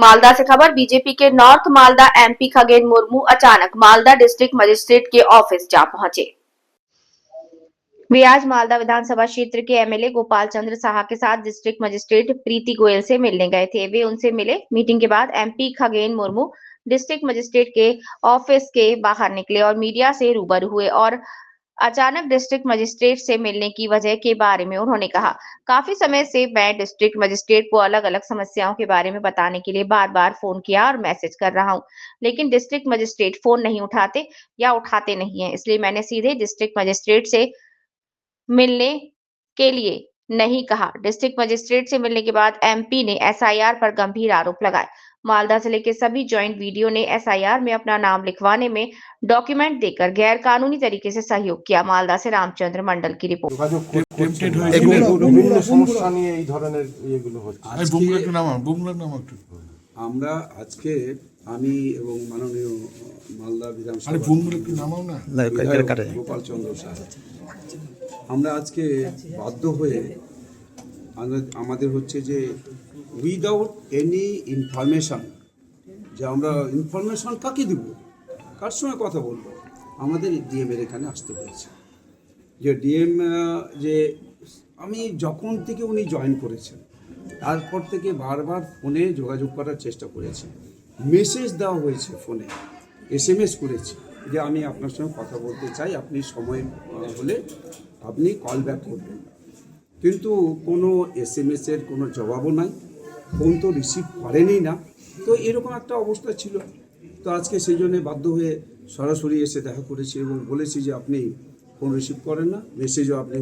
मालदा से खबर। बीजेपी के नॉर्थ मालदा एमपी खगेन मुर्मू अचानक मालदा डिस्ट्रिक्ट मजिस्ट्रेट के ऑफिस जा पहुंचे। वे आज मालदा विधानसभा क्षेत्र के एमएलए गोपाल चंद्र साहा के साथ डिस्ट्रिक्ट मजिस्ट्रेट प्रीति गोयल से मिलने गए थे। वे उनसे मिले। मीटिंग के बाद MP Khagen Murmu district magistrate के ऑफिस के बाहर निकले और मीडिया से रूबरू हुए और अचानक डिस्ट्रिक्ट मजिस्ट्रेट से मिलने की वजह के बारे में उन्होंने कहा, काफी समय से मैं डिस्ट्रिक्ट मजिस्ट्रेट को अलग अलग समस्याओं के बारे में बताने के लिए बार बार फोन किया और मैसेज कर रहा हूं, लेकिन डिस्ट्रिक्ट मजिस्ट्रेट फोन नहीं उठाते या उठाते नहीं है। इसलिए मैंने सीधे डिस्ट्रिक्ट मजिस्ट्रेट से मिलने के लिए नहीं कहा। डिस्ट्रिक्ट मजिस्ट्रेट से मिलने के बाद एमपी ने एसआईआर पर गंभीर आरोप लगाए। मालदा जिले के सभी ज्वाइंट वीडियो ने एसआईआर में अपना नाम लिखवाने में डॉक्यूमेंट देकर गैर कानूनी तरीके से सहयोग किया। मालदा से रामचंद्र मंडल की रिपोर्ट। আমরা আজকে আমি এবং মাননীয় মালদা বিধানসভা গোপাল চন্দ্র সাহা আমরা আজকে বাধ্য হয়ে আমাদের হচ্ছে যে উইদাউট এনি ইনফরমেশন, যে আমরা ইনফরমেশন কাকে দিব, কার সঙ্গে কথা বলবো, আমাদের ডিএমের এখানে আসতে হয়েছে। যে ডিএম যে আমি যখন থেকে উনি জয়েন করেছেন তারপর থেকে বারবার ফোনে যোগাযোগ করার চেষ্টা করেছি, মেসেজ দেওয়া হয়েছে, ফোনে এসএমএস করেছি যে আমি আপনার সঙ্গে কথা বলতে চাই, আপনি সময় হলে আপনি কল ব্যাক করবেন, কিন্তু কোনো এসএমএসের কোনো জবাবও নাই, ফোন তো রিসিভ করেনই না। তো এরকম একটা অবস্থা ছিল। তো আজকে সেই জন্যে বাধ্য হয়ে সরাসরি এসে দেখা করেছি এবং বলেছি যে আপনি ফোন রিসিভ করেন না, মেসেজও আপনি